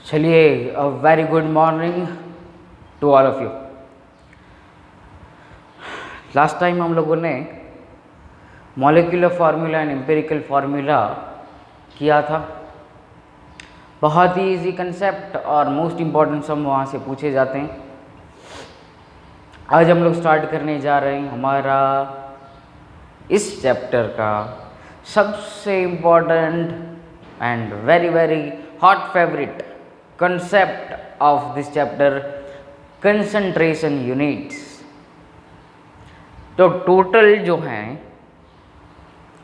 चलिए, a very good morning to all of you. Last time हम लोगों ने molecular formula and empirical formula किया था। बहुत ही इजी कंसेप्ट और मोस्ट इम्पॉर्टेंट सम वहाँ से पूछे जाते हैं। आज हम लोग स्टार्ट करने जा रहे हैं हमारा इस चैप्टर का सबसे important and very very hot favourite concept of this chapter, concentration units। तो टोटल जो हैं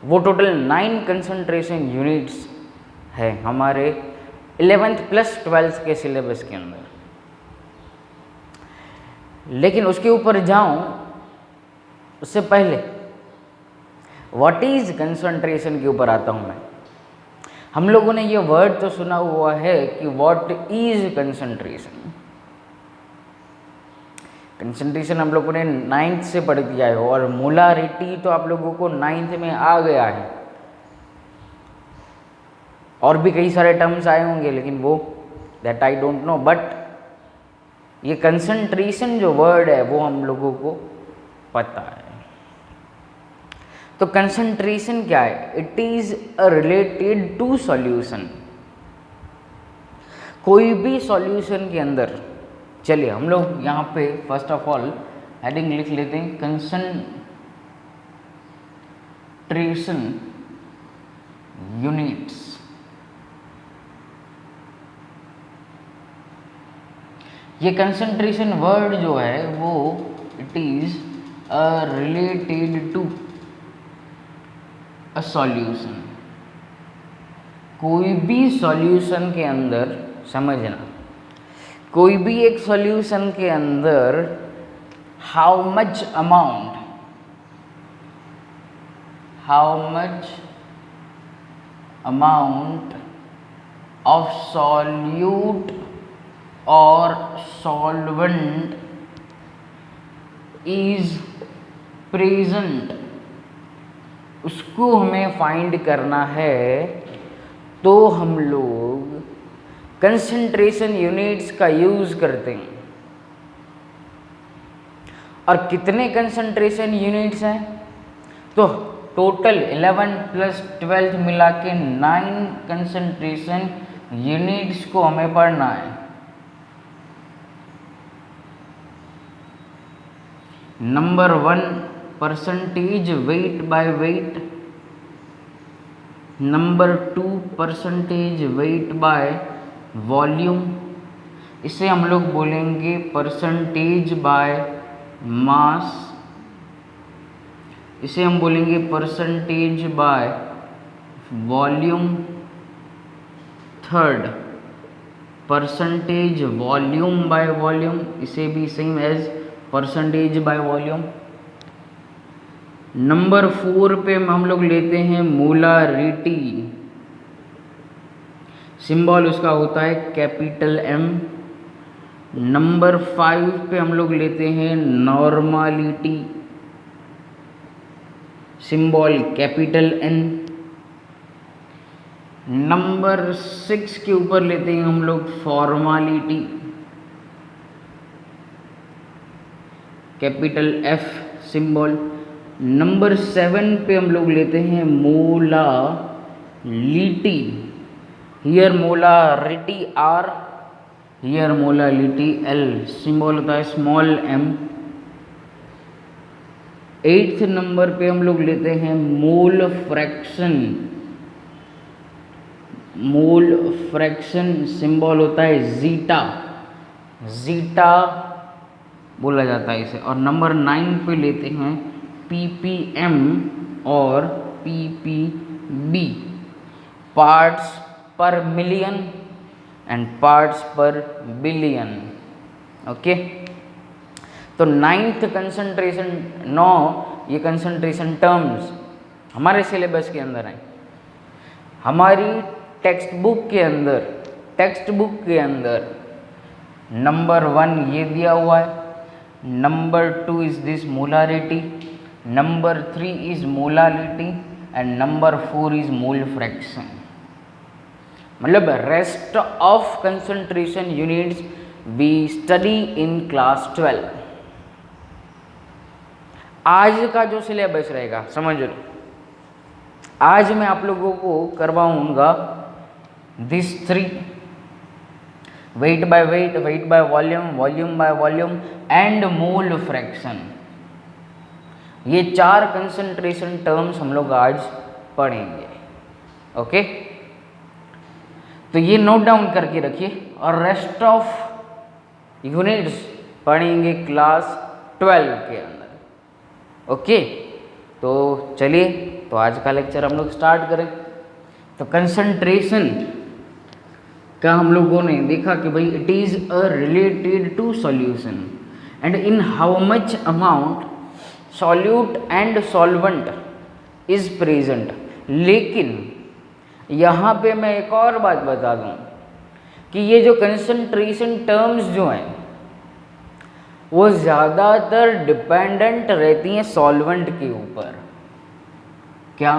वो टोटल 9 कंसंट्रेशन यूनिट्स है हमारे 11th प्लस 12th के सिलेबस के अंदर। लेकिन उसके ऊपर जाऊं उससे पहले व्हाट इज कंसंट्रेशन के ऊपर आता हूं मैं। हम लोगों ने ये वर्ड तो सुना हुआ है कि व्हाट इज कंसंट्रेशन। कंसंट्रेशन हम लोगों ने 9th से पढ़ दिया है और मोलारिटी तो आप लोगों को 9th में आ गया है। और भी कई सारे टर्म्स आए होंगे लेकिन वो that I don't know, but ये कंसंट्रेशन जो वर्ड है वो हम लोगों को पता है। तो कंसंट्रेशन क्या है? It is a related to solution. कोई भी सॉल्यूशन के अंदर, चलिए हम लोग यहाँ पे फर्स्ट ऑफ ऑल हेडिंग लिख लेते हैं, कंसंट्रेशन यूनिट्स। ये कंसंट्रेशन वर्ड जो है वो it is a related to a solution. कोई भी सॉल्यूशन के अंदर, समझना, कोई भी एक सॉल्यूशन के अंदर how much amount of solute और सॉल्वेंट इज प्रेजेंट, उसको हमें फाइंड करना है। तो हम लोग कंसंट्रेशन यूनिट्स का यूज करते हैं। और कितने कंसंट्रेशन यूनिट्स हैं? तो टोटल 11 प्लस 12 मिला के 9 कंसंट्रेशन यूनिट्स को हमें पढ़ना है। Number 1 percentage weight by wait, number 2 percentage weight by volume, इसे हम लोग बोलेंगे परसेंटेज बाय मास, इसे हम बोलेंगे percentage by volume. Third percentage volume by volume, इसे भी same as percentage by volume. Number 4 पे हम लोग लेते हैं मोलारिटी, सिंबल उसका होता है कैपिटल M। नंबर 5 पे हम लोग लेते हैं normality, symbol capital N। Number 6 के ऊपर लेते हैं हम लोग formality, capital F symbol. Number 7 पे हम लोग लेते हैं molality, here molarity R, here molality L, symbol होता है स्मॉल m। 8th नंबर पे हम लोग लेते हैं मोल फ्रैक्शन, सिंबल होता है जीटा बोला जाता है इसे। और नंबर 9 पे लेते हैं ppm और ppb, पार्ट्स पर मिलियन एंड पार्ट्स पर बिलियन। ओके, तो 9th कंसंट्रेशन, 9 ये कंसंट्रेशन टर्म्स हमारे सिलेबस के अंदर हैं। हमारी टेक्स्ट बुक के अंदर नंबर 1 ये दिया हुआ है, number 2 is this molarity, number 3 is molality and number 4 is mole fraction. मतलब rest of concentration units we study in class 12। आज का जो सिलेबस रहेगा समझ लो, आज मैं आप लोगों को करवाऊंगा this 3 wait by wait, wait by volume, volume by volume and mole fraction. ये 4 कंसंट्रेशन टर्म्स हम लोग आज पढ़ेंगे। ओके, तो ये नोट डाउन करके रखिए और रेस्ट ऑफ यूनिट्स पढ़ेंगे क्लास 12 के अंदर। ओके, तो चलिए, तो आज का लेक्चर हम लोग स्टार्ट करें। तो कंसंट्रेशन का हम लोगों ने देखा कि भाई it is a related to solution and in how much amount solute and solvent is present. लेकिन यहाँ पे मैं एक और बात बता दूँ कि ये जो कंसंट्रेशन टर्म्स जो हैं वो ज़्यादातर डिपेंडेंट रहती हैं सॉल्वेंट के ऊपर। क्या?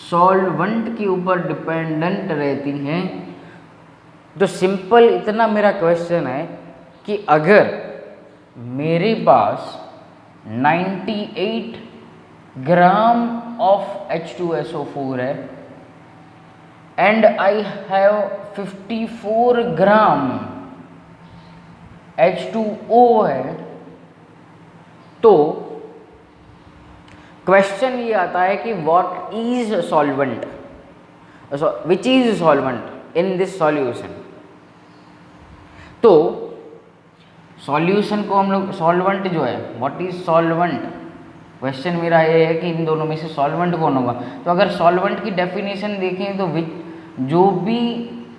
सॉल्वेंट के ऊपर डिपेंडेंट रहती हैं। तो सिंपल इतना मेरा क्वेश्चन है कि अगर मेरे पास 98 ग्राम ऑफ H2SO4 है and I have 54 gram H2O है, तो क्वेश्चन ये आता है कि what is solvent, which is solvent in this solution. तो सॉल्यूशन को हम लोग सॉल्वेंट जो है, व्हाट इज सॉल्वेंट, क्वेश्चन मेरा ये है कि इन दोनों में से सॉल्वेंट कौन होगा। तो अगर सॉल्वेंट की डेफिनेशन देखें तो जो भी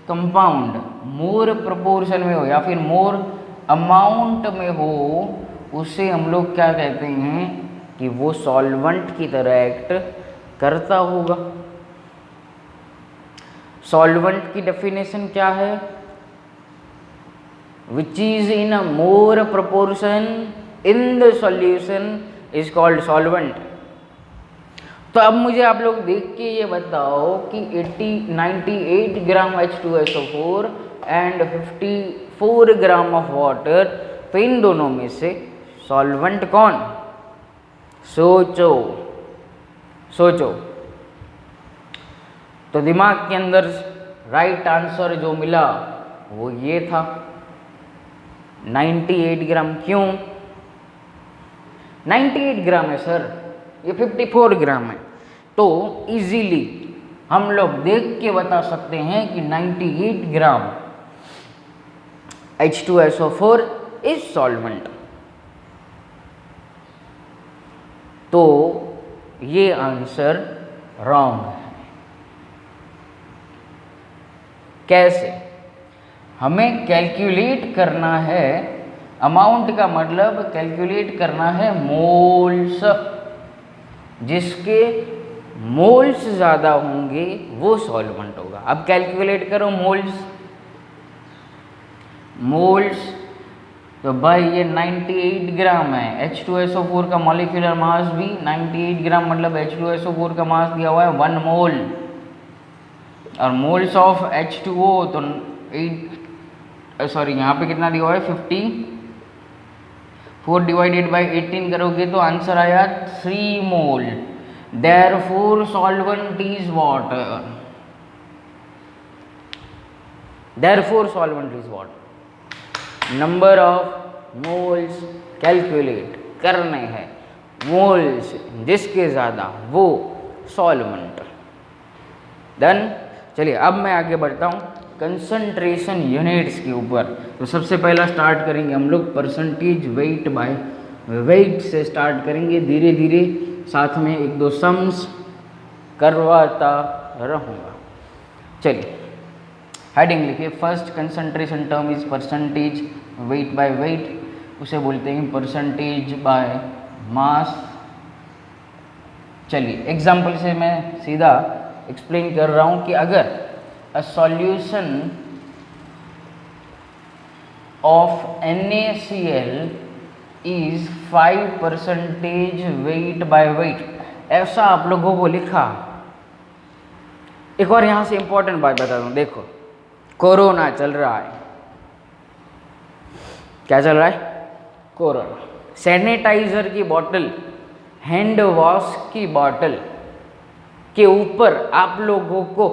कंपाउंड मोर प्रोपोर्शन में हो या फिर मोर अमाउंट में हो उसे हम लोग क्या कहते हैं कि वो सॉल्वेंट की तरह एक्ट करता होगा। सॉल्वेंट की डेफिनेशन क्या है? Which is in a more proportion in the solution is called solvent. तो अब मुझे आप लोग देख के ये बताओ कि 98 ग्राम H2SO4 and 54 gram of water, तो इन दोनों में से सॉल्वेंट कौन? सोचो सोचो। तो दिमाग के अंदर राइट आंसर जो मिला वो ये था 98 ग्राम। क्यों 98 ग्राम है सर? ये 54 ग्राम है। तो इजीली हम लोग देख के बता सकते हैं कि 98 ग्राम H2SO4 इज सॉल्वेंट। तो ये आंसर रॉन्ग है। कैसे? हमें कैलकुलेट करना है अमाउंट का मतलब कैलकुलेट करना है मोल्स। जिसके मोल्स ज़्यादा होंगे वो सॉल्वेंट होगा। अब कैलकुलेट करो मोल्स। मोल्स तो भाई ये 98 ग्राम है। H2SO4 का मॉलिक्यूलर मास भी 98 ग्राम, मतलब H2SO4 का मास दिया हुआ है 1 मोल। और मोल्स ऑफ H2O तो 8 यहाँ पे कितना दिया हुआ है 54 डिवाइडेड बाई 18 करोगे तो आंसर आया 3 mole. Therefore solvent is water. Therefore solvent is water. Number of moles calculate करने हैं, मोल्स जिसके ज़्यादा वो सॉल्वेंट। डन। चलिए अब मैं आगे बढ़ता हूँ कंसंट्रेशन यूनिट्स के ऊपर। तो सबसे पहला स्टार्ट करेंगे हम लोग परसेंटेज वेट बाय वेट से स्टार्ट करेंगे। धीरे धीरे साथ में 1-2 सम्स करवाता रहूँगा। चलिए हेडिंग लिखिए। First concentration term is percentage weight by wait, उसे बोलते हैं परसेंटेज बाय मास। चलिए एग्जाम्पल से मैं सीधा एक्सप्लेन कर रहा हूँ कि अगर a solution of NaCl is 5% wait by wait, ऐसा आप लोगों को लिखा। एक और यहाँ से इंपॉर्टेंट बात बता दूँ, देखो कोरोना चल रहा है, क्या चल रहा है? कोरोना। सैनिटाइजर की बोतल, हैंड वॉश की बोतल के ऊपर आप लोगों को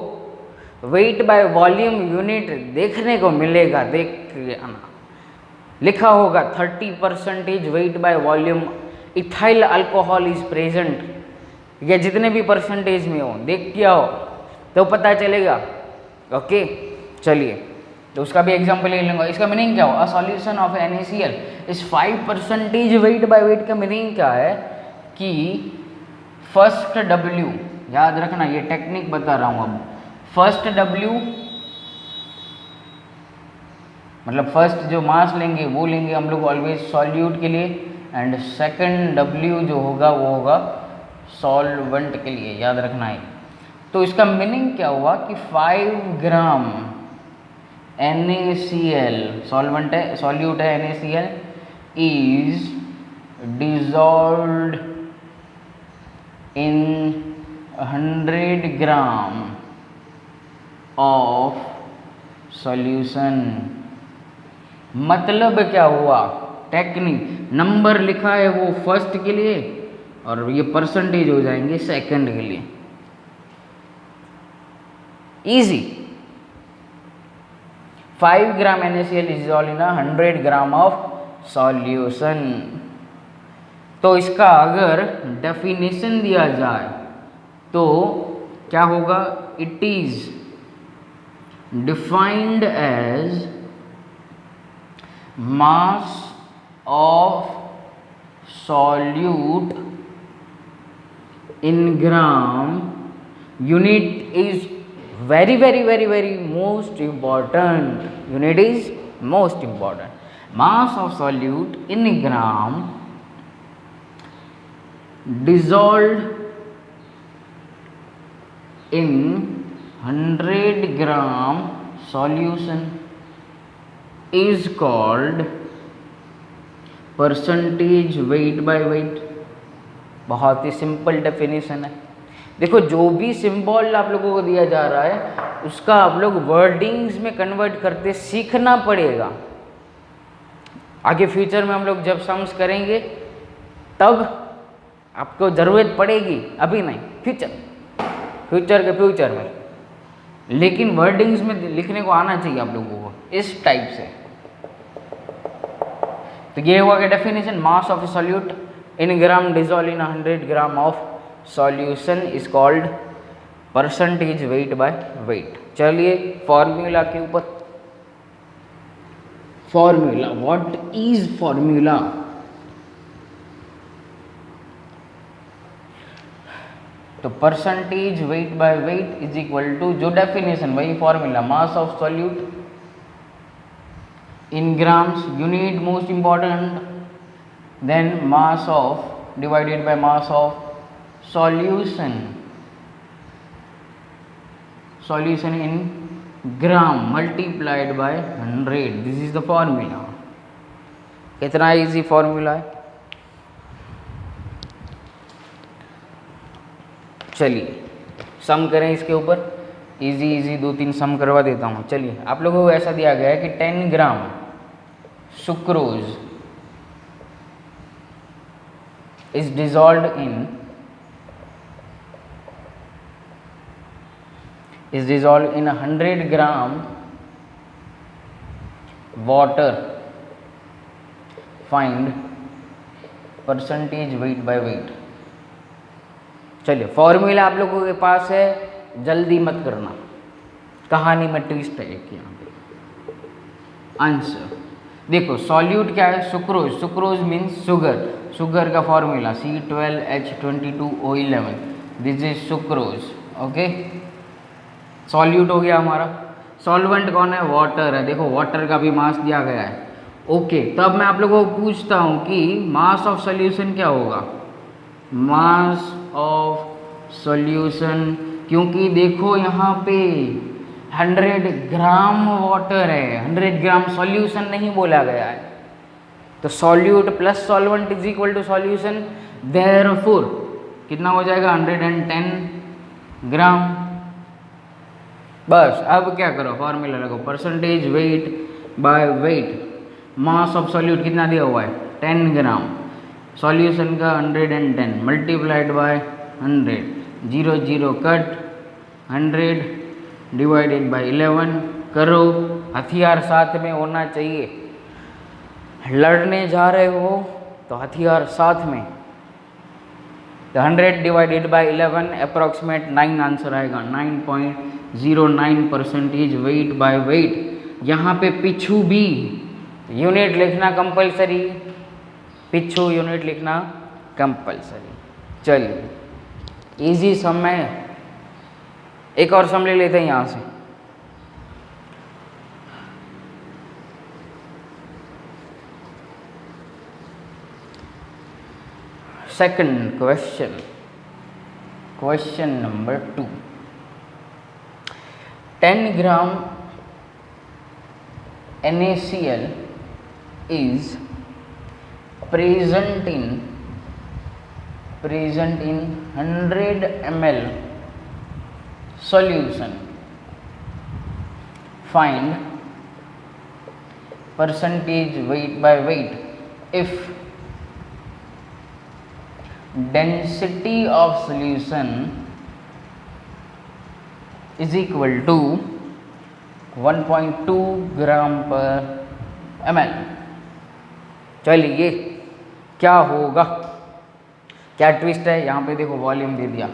वेट बाय वॉल्यूम यूनिट देखने को मिलेगा, देख के आना, लिखा होगा 30% wait by volume ethyl alcohol is present, या जितने भी परसेंटेज में हो देख के आओ तो पता चलेगा। ओके चलिए, तो उसका भी एग्जांपल ले लूँगा। इसका मीनिंग क्या हो? अ सॉल्यूशन ऑफ NaCl इस 5% वेट बाय वेट का मीनिंग क्या है कि फर्स्ट W, याद रखना ये टेक्निक बता रहा हूँ अब। फर्स्ट W मतलब फर्स्ट जो मास लेंगे वो लेंगे हम लोग ऑलवेज सॉल्यूट के लिए, एंड सेकंड W जो होगा वो होगा सॉल्वेंट के लिए, याद रखना है। तो इसका मीनिंग क्या हुआ कि 5 ग्राम NaCl सॉल्वेंट है, सॉल्यूट है NaCl is dissolved in 100 gram of solution. मतलब क्या हुआ? टेक्निक, नंबर लिखा है वो फर्स्ट के लिए और ये परसेंटेज हो जाएंगे सेकंड के लिए। Easy. 5 gram NaCl is dissolved in 100 gram of solution. तो इसका अगर डेफिनेशन दिया जाए तो क्या होगा? It is defined as mass of solute in gram unit is very most important. Unit is most important. Mass of solute in gram dissolved in 100 gram solution is called percentage weight by wait. बहुत ही simple definition है। देखो जो भी symbol आप लोगों को दिया जा रहा है उसका आप लोग वर्डिंग्स में कन्वर्ट करते सीखना पड़ेगा। आगे फ्यूचर में हम लोग जब सम्स करेंगे तब आपको ज़रूरत पड़ेगी, अभी नहीं, फ्यूचर के फ्यूचर में। लेकिन वर्डिंग्स में लिखने को आना चाहिए आप लोगों को इस टाइप से। तो ये हुआ कि definition, mass of a solute in gram dissolve in 100 gram of solution is called percentage weight by weight. चलिए फॉर्मूला के ऊपर। Formula, what is formula? तो percentage weight by weight is equal to, जो डेफिनेशन वही formula, mass of solute in grams, unit most important, then mass of divided by mass of solution in gram multiplied by 100. This is the formula. कितना easy formula है। चलिए सम करें इसके ऊपर। Easy 2-3 सम करवा देता हूँ। चलिए आप लोगों को ऐसा दिया गया है कि 10 gram sucrose is dissolved in 100 gram water. Find percentage weight by weight. चलिए फॉर्मूला आप लोगों के पास है, जल्दी मत करना, कहानी में ट्विस्ट है एक यहाँ पे। आंसर देखो, सॉल्यूट क्या है? Sucrose. Sucrose means sugar. Sugar का formula C12H22O11, this is sucrose. Okay, solute हो गया हमारा। सॉल्वेंट कौन है? वाटर है। देखो वाटर का भी मास दिया गया है। ओके, तब मैं आप लोगों को पूछता हूँ कि मास ऑफ सॉल्यूशन क्या होगा? मास ऑफ सॉल्यूशन, क्योंकि देखो यहाँ पे 100 ग्राम वाटर है, 100 ग्राम सॉल्यूशन नहीं बोला गया है। तो solute plus solvent is equal to solution. Therefore कितना हो जाएगा? 110 ग्राम। बस अब क्या करो, फॉर्मूला लगाओ, percentage weight by wait, mass of solute कितना दिया हुआ है 10 ग्राम, सॉल्यूशन का 110 multiplied by 100, 0 0 cut, 100 divided bye 11 करो। हथियार साथ में होना चाहिए, लड़ने जा रहे हो तो हथियार साथ में। तो 100 डिवाइडेड बाय 11 अप्रॉक्सीमेट 9 आंसर आएगा, 9.09 परसेंटेज वेट बाय वेट। यहाँ पे पिछू भी यूनिट लिखना कंपलसरी, पिछू यूनिट लिखना कंपलसरी। चलिए इजी सम है, एक और सम ले लेते हैं यहाँ से। Second question, question number 2, 10 gram NaCl is present in 100 ml solution. Find percentage weight by weight if density of solution is equal to 1.2 ग्राम पर ml। चलिए क्या होगा, क्या ट्विस्ट है यहाँ पे, देखो वॉल्यूम दे दिया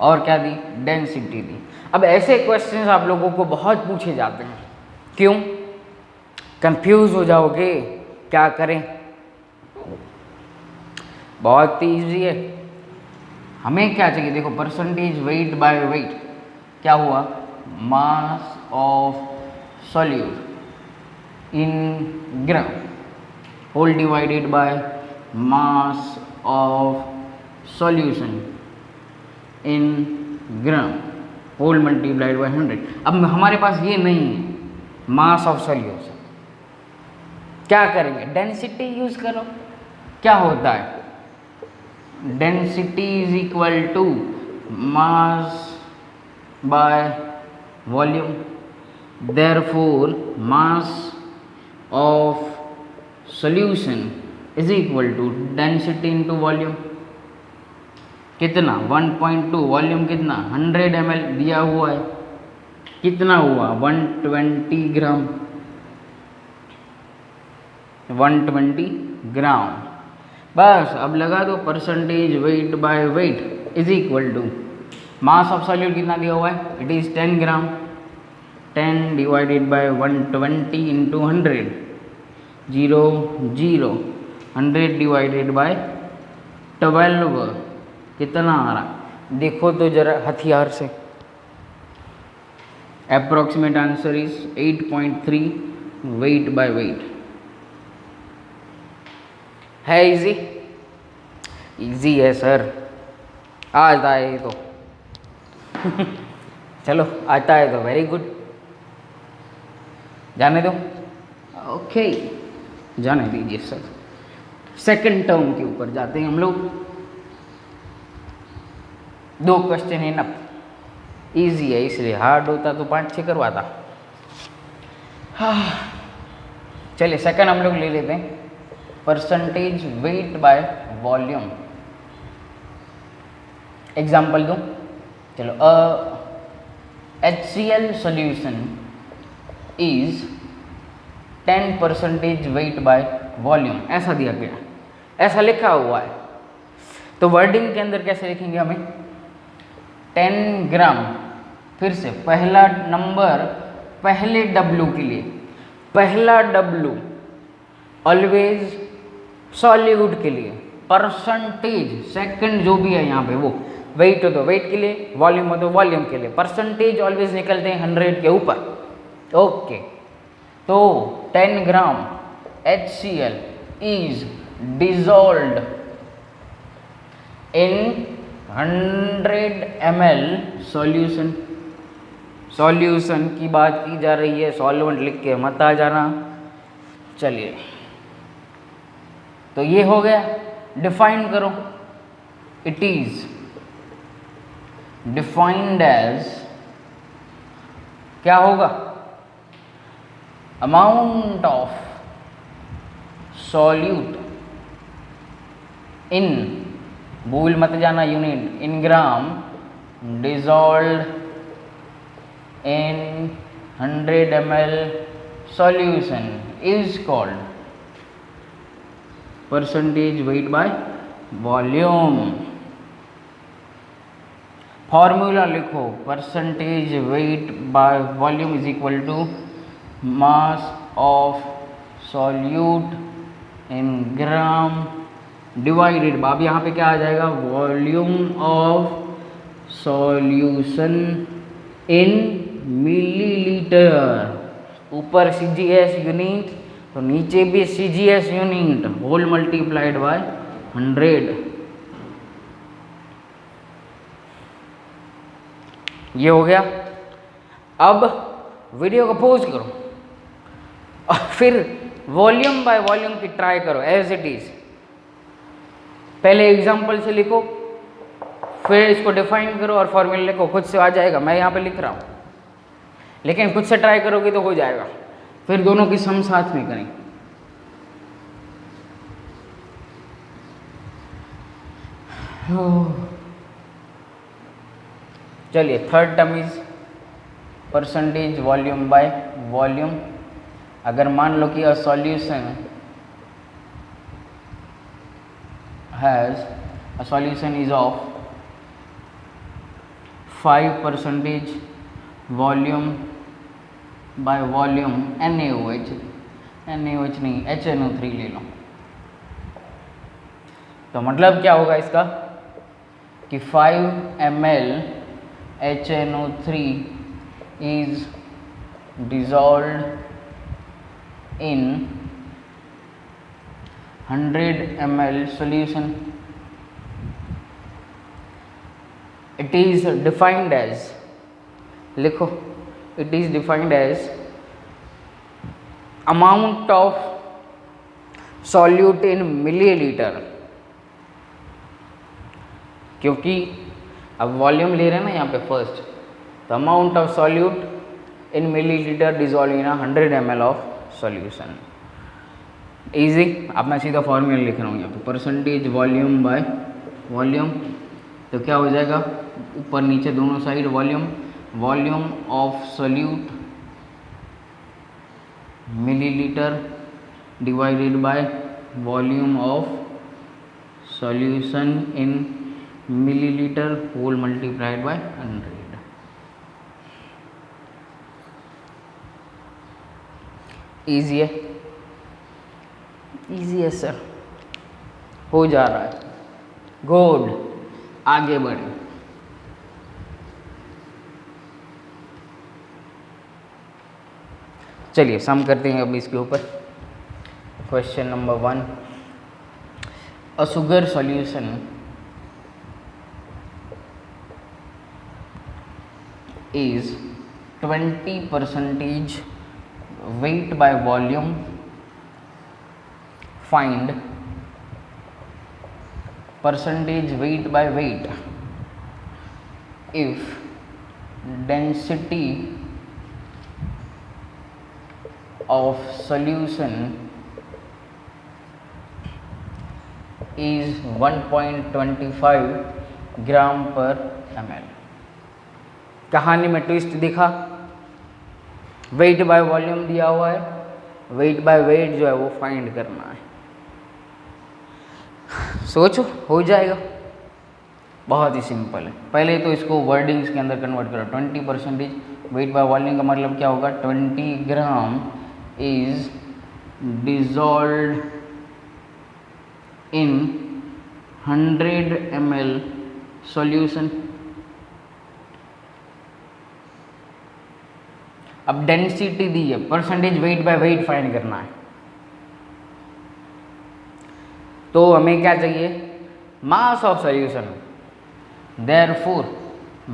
और क्या दी, डेंसिटी दी। अब ऐसे क्वेश्चंस आप लोगों को बहुत पूछे जाते हैं, क्यों, कंफ्यूज हो जाओगे, क्या करें, बहुत ईजी है। हमें क्या चाहिए, देखो परसेंटेज वेट बाय वेट क्या हुआ, mass of solute in gram whole divided by mass of solution in gram whole multiplied by 100। अब हमारे पास ये नहीं है मास ऑफ सॉल्यूशन, क्या करेंगे, डेंसिटी यूज करो। क्या होता है, density is equal to mass by volume, therefore mass of solution is equal to density into volume. कितना 1.2, वॉल्यूम कितना 100 ml दिया हुआ है, कितना हुआ 120 ग्राम, 120 ग्राम। बस अब लगा दो percentage weight by weight is equal to mass of solute कितना दिया हुआ है, it is 10 gram, 10 divided by 120 into 100, 0 0, 100 divided by 12 कितना आ रहा, देखो तो जरा हथियार से, approximate answer is 8.3 weight by weight. है इजी, इजी है सर, आता है तो चलो आता है तो वेरी गुड, जाने दो, ओके जाने दीजिए सर। सेकंड टर्म के ऊपर जाते हैं हम लोग, 2 क्वेश्चन इनफ, इजी है इसलिए, हार्ड होता तो 5-6 करवाता। चलिए सेकंड हम लोग ले लेते हैं, percentage weight by volume. Example दूं, चलो, HCl solution is 10% wait by volume, ऐसा दिया गया, ऐसा लिखा हुआ है। तो वर्डिंग के अंदर कैसे लिखेंगे हमें, 10 ग्राम, फिर से पहला नंबर पहले W के लिए, पहला W ऑलवेज सॉल्यूट के लिए, परसेंटेज सेकंड जो भी है यहाँ पे वो, वेट हो तो वेट के लिए, वॉल्यूम हो तो वॉल्यूम के लिए, परसेंटेज ऑलवेज निकलते हैं 100 के ऊपर। ओके, तो 10 ग्राम HCl is dissolved in 100 ml solution. Solution की बात की जा रही है, सॉल्वेंट लिख के मत आ जाना। चलिए तो ये हो गया, डिफाइन करो, इट इज डिफाइंड एज क्या होगा? अमाउंट ऑफ सॉल्यूट इन, भूल मत जाना unit, in gram dissolve in 100 ml solution is called percentage weight by volume. Formula लिखो, percentage weight by volume is equal to mass of solute in gram divided, अब यहाँ पे क्या आ जाएगा? Volume of solution in millilitre. ऊपर CGS unit तो नीचे भी CGS unit, whole multiplied by 100। ये हो गया। अब वीडियो को पॉज करो और फिर वॉल्यूम बाय वॉल्यूम की ट्राई करो एज इट इज। पहले एग्जांपल से लिखो, फिर इसको डिफाइन करो और फॉर्मूला लिखो, खुद से आ जाएगा। मैं यहाँ पे लिख रहा हूँ, लेकिन खुद से ट्राई करोगे तो हो जाएगा। फिर दोनों की सम साथ में करें। चलिए, third term is percentage volume by volume. अगर मान लो कि a solution has a solution is of 5% volume by volume NaOH नहीं HNO3 ले लो, तो मतलब क्या होगा इसका कि 5 ml HNO3 is dissolved in 100 ml solution. It is defined as, लिखो, it is defined as amount of solute in milliliter, क्योंकि अब वॉल्यूम ले रहे हैं ना यहाँ पे फर्स्ट, तो amount of solute in millilitre dissolve in 100 ml of solution. Easy. अब मैं सीधा फॉर्मूला लिख रहा हूँ यहाँ पे, परसेंटेज वॉल्यूम बाय वॉल्यूम, तो क्या हो जाएगा? ऊपर नीचे दोनों side volume, volume of solute millilitre divided by volume of solution in millilitre whole multiplied by 100। Easy है, इजी है सर, हो जा रहा है। गुड, आगे बढ़े। चलिए सम करते हैं अब इसके ऊपर। Question number 1, a sugar solution is 20% weight by volume. Find percentage weight by weight if density of solution is 1.25 ग्राम पर ml। कहानी में ट्विस्ट दिखा, वेट बाय वॉल्यूम दिया हुआ है, वेट बाय वेट जो है वो फाइंड करना है। सोचो, हो जाएगा, बहुत ही सिंपल है। पहले तो इसको वर्डिंग्स के अंदर कन्वर्ट करो। 20% वेट बाय वॉल्यूम का मतलब क्या होगा? 20 gram is dissolved in 100 ml solution. अब डेंसिटी दी है, percentage weight by weight find करना है, तो हमें क्या चाहिए? Mass of solution. Therefore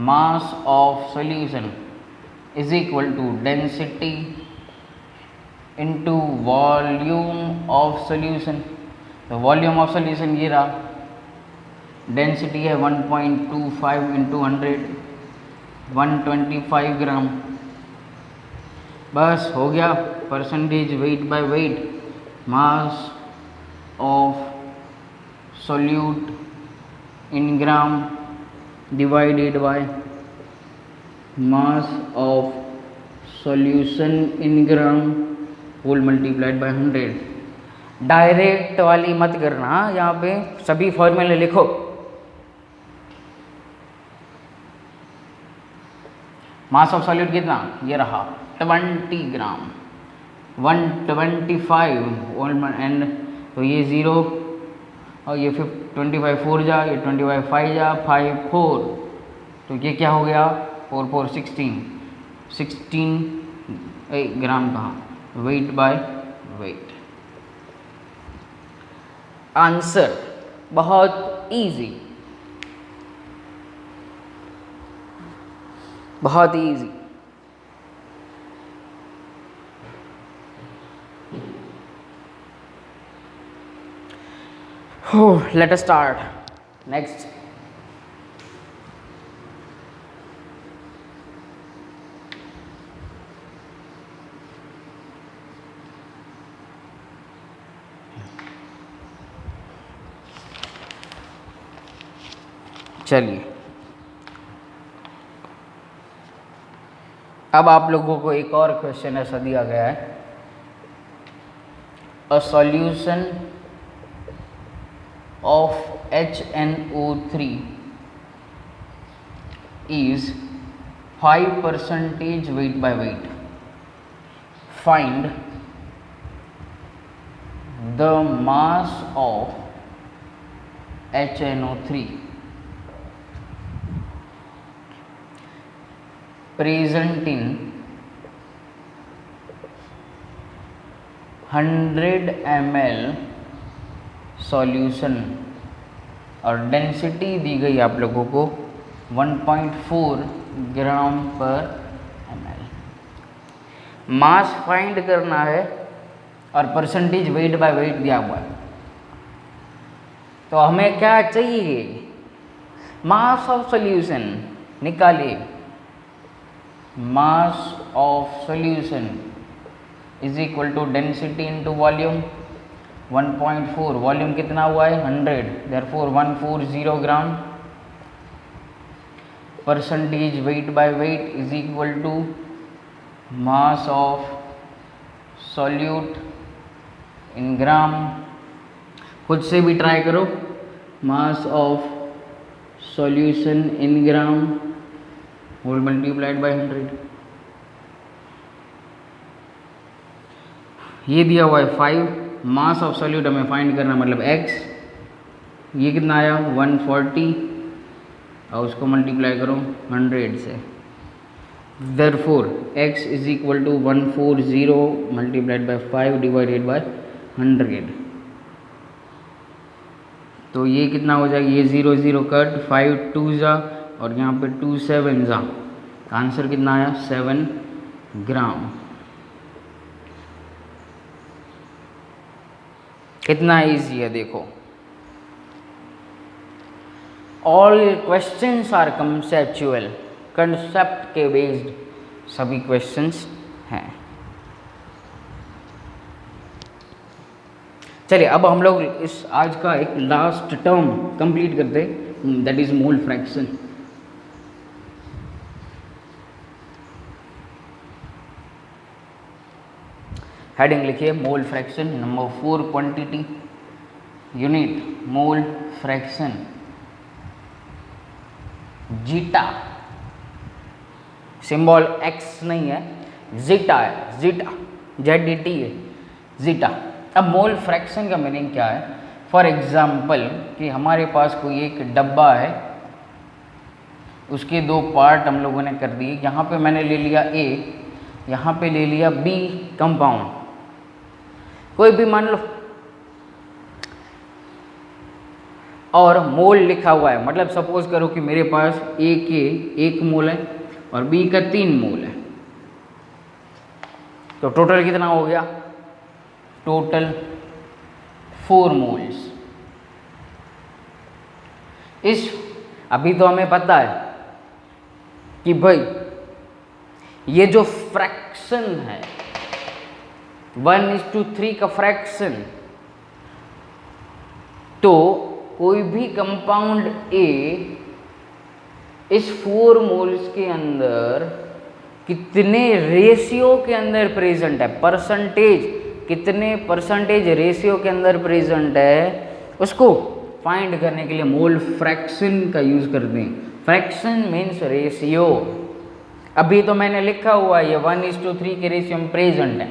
mass of solution is equal to density into volume of solution. तो वॉल्यूम ऑफ सॉल्यूशन ये रहा, डेंसिटी है 1.25 इंटू 100, 125 ग्राम। बस हो गया। Percentage weight by wait, mass of solute in gram divided by mass of solution in gram whole multiplied by 100। Direct वाली मत करना, यहाँ पे सभी फॉर्मूले लिखो। मास ऑफ सॉल्यूट कितना, ये रहा 20 ग्राम, 125 एंड तो ये 0 और ये 25 4 जा, ये 25 5 जा, 5 4, तो ये क्या हो गया 4 4 16 ग्राम कहाँ, वेट बाय वेट। आंसर बहुत इजी, बहुत easy. Let us start. Next. चलिए, अब आप लोगों को एक और क्वेश्चन ऐसा दिया गया है, a solution of HNO3 is 5% weight by weight. Find the mass of HNO3 present in 100 ml solution और डेंसिटी दी गई आप लोगों को 1.4 ग्राम पर ml। मास फाइंड करना है और परसेंटेज वेट बाय वेट दिया हुआ है, तो हमें क्या चाहिए, मास ऑफ सॉल्यूशन निकालिए। Mass of solution is equal to density into volume, 1.4 volume कितना हुआ है 100, therefore 140 gram. Percentage weight by weight is equal to mass of solute in gram. खुद से भी ट्राई करो, mass of solution in gram whole multiplied by 100। ये दिया हुआ है 5, मास ऑफ सॉल्यूट हमें फाइंड करना मतलब x, ये कितना आया 140 और उसको मल्टीप्लाई करो 100 से, therefore x is equal to 140 multiplied by 5 divided by 100। तो ये कितना हो जाएगा, ये 0 0 कट, 5 2 जा और यहाँ पे 2 7 जा, आंसर कितना आया 7 ग्राम। कितना इजी है देखो, all questions are conceptual, concept के बेस्ड सभी क्वेश्चंस हैं। चलिए अब हम लोग इस आज का एक लास्ट टर्म कंप्लीट करते, that is mole fraction. Heading लिखिए mole fraction. Number 4 quantity, unit mole fraction, zeta, symbol x नहीं है, जीटा है, जीटा ZDT है, जीटा। अब मोल फ्रैक्शन का मीनिंग क्या है, फॉर एग्जाम्पल कि हमारे पास कोई एक डब्बा है, उसके 2 पार्ट हम लोगों ने कर दिए, यहाँ पे मैंने ले लिया A, यहाँ पे ले लिया B कंपाउंड, कोई भी मान लो, और मोल लिखा हुआ है, मतलब सपोज करो कि मेरे पास A के 1 मोल है और B का 3 मोल है, तो टोटल कितना हो गया, टोटल 4 मोल्स। इस अभी तो हमें पता है कि भाई ये जो फ्रैक्शन है, 1:3 का फ्रैक्शन, तो कोई भी कंपाउंड ए इस 4 मोल्स के अंदर कितने रेशियो के अंदर प्रेजेंट है, परसेंटेज, कितने परसेंटेज रेशियो के अंदर प्रेजेंट है, उसको फाइंड करने के लिए मोल फ्रैक्शन का यूज करते हैं। Fraction means ratio. अभी तो मैंने लिखा हुआ है ये 1:3 के रेशियो में प्रेजेंट है।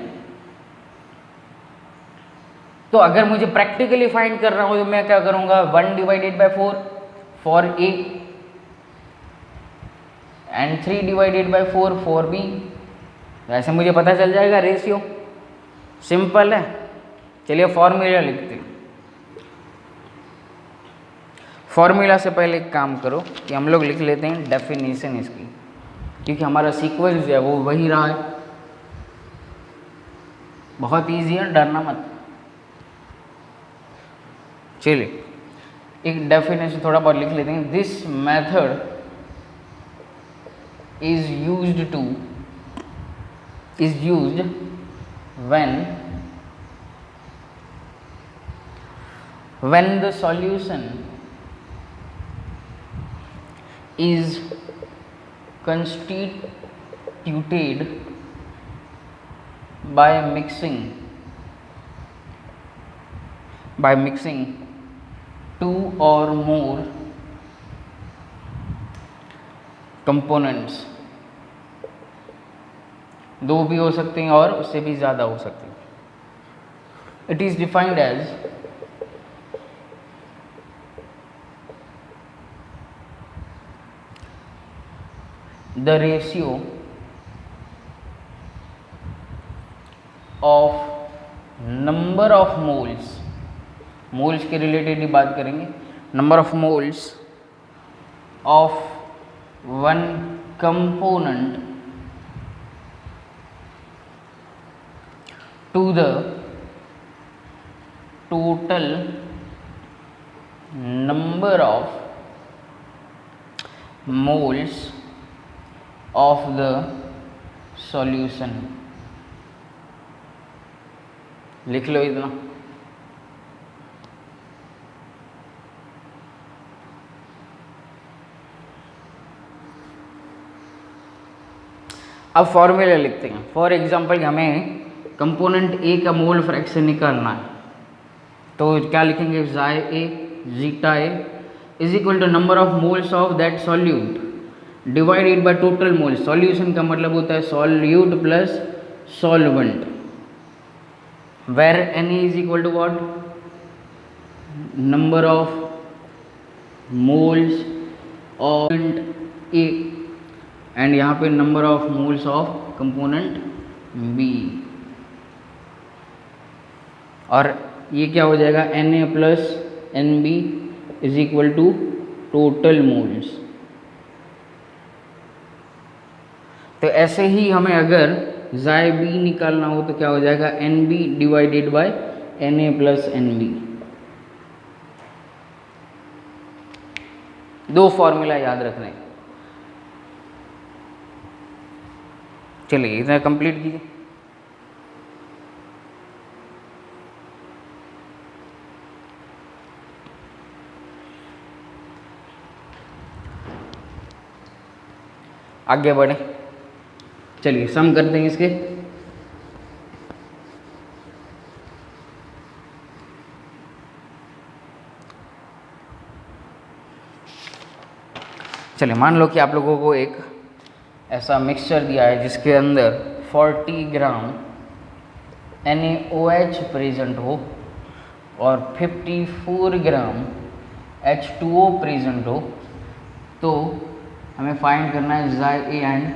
तो अगर मुझे प्रैक्टिकली फाइंड कर रहा हूं तो मैं क्या करूंगा, 1/4 for A and 3/4 for B. ऐसे मुझे पता चल जाएगा रेशियो, सिंपल है। चलिए फॉर्मूला लिखते हैं। फॉर्मूला से पहले एक काम करो कि हम लोग लिख लेते हैं डेफिनेशन इसकी, क्योंकि हमारा सीक्वेंस जो है वो वही रहा है। बहुत ईजी है, डरना मत। चलिए एक डेफिनेशन थोड़ा बहुत लिख लेते हैं। This method is used when the solution is constituted by mixing two or more components, दो भी हो सकते हैं और उससे भी ज़्यादा हो सकते हैं। It is defined as the ratio of number of moles, moles के रिलेटेड ही बात करेंगे, number of moles of one component to the total number of moles of the solution। लिख लो इतना। अब फॉर्मूला लिखते हैं। फॉर एग्जांपल हमें कंपोनेंट ए का मोल फ्रैक्शन निकालना है, तो क्या लिखेंगे, xi A zeta A is equal to number of moles of that solute divided by total moles. Solution का मतलब होता है solute plus solvent, where N is equal to what, number of moles of A, and यहाँ पे number of moles of component B. और ये क्या हो जाएगा, Na plus Nb is equal to total moles. तो ऐसे ही हमें अगर ज़ाई बी निकालना हो तो क्या हो जाएगा, Nb divided by Na plus Nb। दो फॉर्मूला याद रखने। चलिए इतना कंप्लीट कीजिए। आगे बढ़े, चलिए सम करते हैं इसके। चलिए मान लो कि आप लोगों को एक ऐसा मिक्सचर दिया है जिसके अंदर 40 ग्राम NaOH प्रेजेंट हो और 54 ग्राम H2O प्रेजेंट हो। तो हमें फाइंड करना है xi A and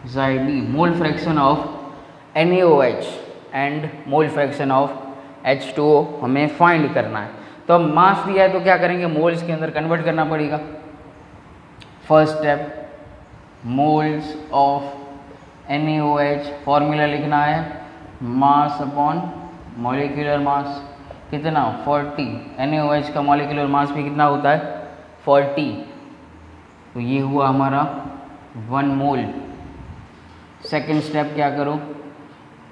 xi B, mole fraction of NaOH and mole fraction of H2O हमें फाइंड करना है। तो अब मास दिया है तो क्या करेंगे, मोल्स के अंदर कन्वर्ट करना पड़ेगा। First step, moles of NaOH, formula लिखना है मास अपॉन मॉलिक्यूलर मास, कितना 40। NaOH का मॉलिक्यूलर मास भी कितना होता है 40। तो ये हुआ हमारा 1 मोल। सेकेंड स्टेप क्या करो,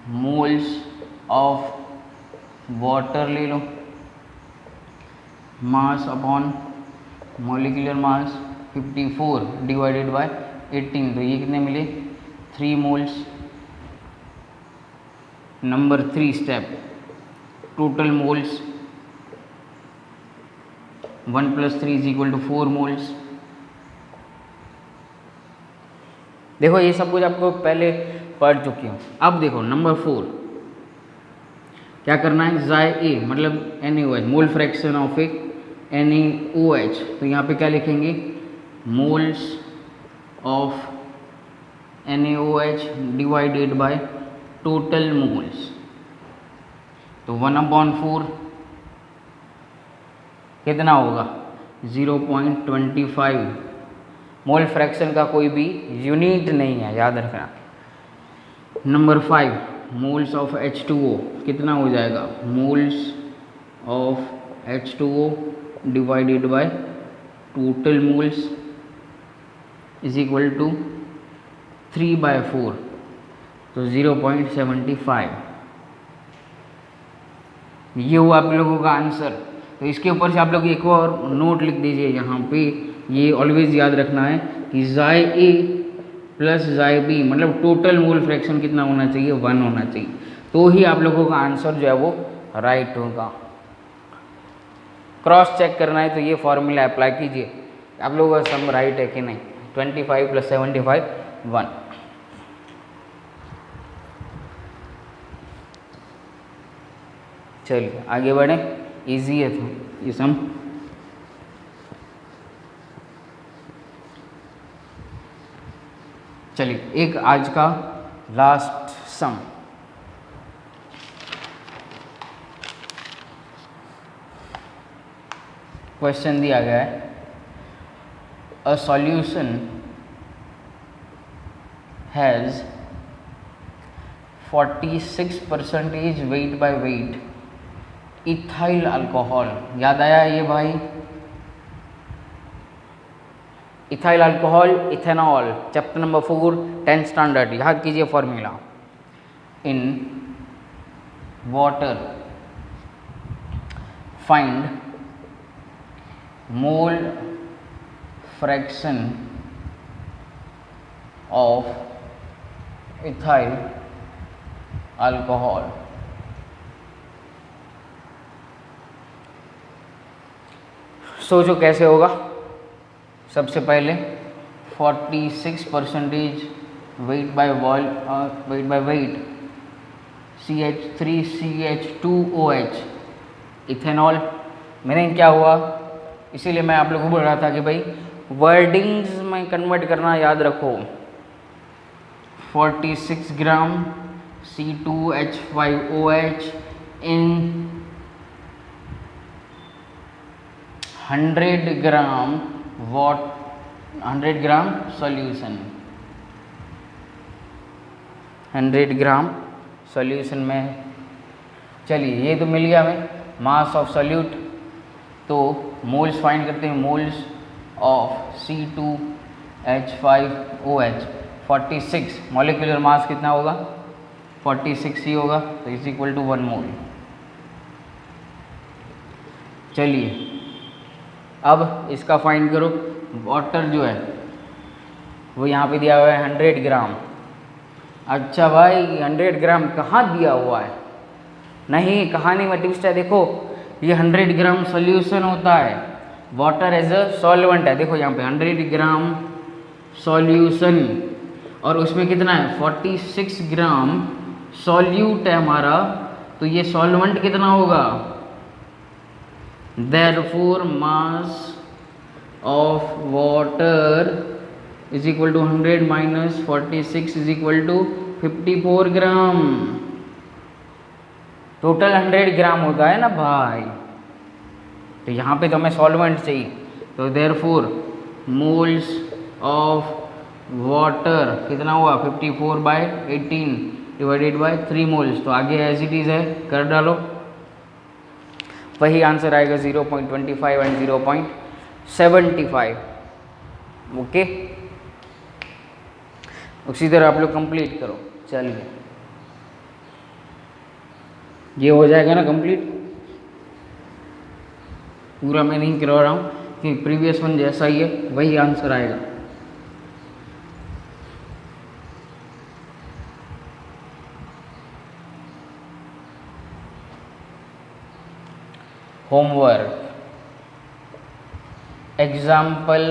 मोल्स ऑफ वाटर ले लो, mass upon molecular mass 54 divided by 18, तो ये कितने मिले 3 moles. Number 3 step, total moles 1 + 3 = 4 moles. देखो ये सब कुछ आपको पहले पढ़ चुकी हूँ। अब देखो नंबर 4 क्या करना है, Za मतलब NaOH, mole fraction of A NaOH, तो यहाँ पे क्या लिखेंगे, moles of NaOH divided by total moles, तो 1/4 कितना होगा 0.25। मोल फ्रैक्शन का कोई भी यूनिट नहीं है, याद रखना। नंबर 5 मोल्स ऑफ H2O कितना हो जाएगा, moles of H2O divided by total moles = 3/4, तो 0.75। ये हुआ आप लोगों का आंसर। तो इसके ऊपर से आप लोग एक और नोट लिख दीजिए यहाँ पे, ये ऑलवेज याद रखना है कि Za प्लस Zb मतलब टोटल मोल फ्रैक्शन कितना होना चाहिए, 1 होना चाहिए, तो ही आप लोगों का आंसर जो है वो राइट होगा। क्रॉस चेक करना है तो ये फॉर्मूला अप्लाई कीजिए, आप लोगों का सम राइट है कि नहीं। 25 + 75 1। चलिए आगे बढ़े, इजी है तो ये सम। चलिए एक आज का लास्ट सम, क्वेश्चन दिया गया है, a solution has 46% wait by wait ethyl alcohol. याद आया ये भाई, ethyl alcohol, ethanol, chapter number 4 10th standard, याद कीजिए formula. In water find mole fraction of ethyl alcohol. सोचो कैसे होगा। सबसे पहले 46% wait by wait CH3CH2OH ethanol. मैंने क्या हुआ, इसीलिए मैं आप लोगों को बोल रहा था कि भाई वर्डिंग्स में कन्वर्ट करना याद रखो। 46 ग्राम C2H5OH इन 100 ग्राम 100 ग्राम सॉल्यूशन। 100 ग्राम सॉल्यूशन में, चलिए ये तो मिल गया हमें मास ऑफ सॉल्यूट। तो मोल्स फाइंड करते हैं, moles of C2H5OH 46, molecular mass कितना होगा 46 ही होगा, तो = 1 मोल। चलिए अब इसका फाइंड करो। वाटर जो है वो यहाँ पे दिया हुआ है 100 ग्राम। अच्छा भाई 100 ग्राम कहाँ दिया हुआ है, नहीं कहानी में ट्विस्ट है। देखो ये 100 ग्राम सॉल्यूशन होता है, वाटर एज अ सॉल्वेंट है। देखो यहाँ पे 100 ग्राम सॉल्यूशन और उसमें कितना है 46 ग्राम सॉल्यूट है हमारा, तो ये सॉल्वेंट कितना होगा, therefore mass of water is equal to 100 minus 46 is equal to 54 gram. Total 100 ग्राम होता है ना भाई, तो यहाँ पे तो हमें सॉल्वेंट चाहिए, तो therefore moles of water कितना हुआ 54/18 डिवाइडेड बाय 3 मोल्स। तो आगे एज इट इज है, कर डालो, वही आंसर आएगा 0.25 एंड 0.75। ओके उसी तरह आप लोग कंप्लीट करो। चलिए ये हो जाएगा ना कंप्लीट। पूरा मैं नहीं करवा रहा हूँ कि प्रीवियस वन जैसा ही है वही आंसर आएगा। Homework example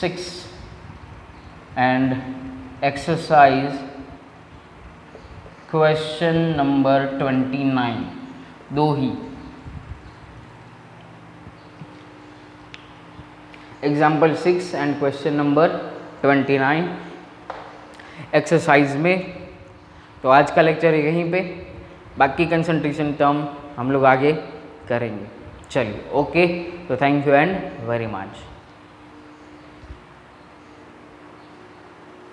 6 and exercise question number 29, दो ही। Example 6 and question number 29 exercise में। तो आज का लेक्चर यहीं पे, बाकी कंसंट्रेशन टर्म हम लोग आगे करेंगे। चलिए ओके, तो thank you and very much.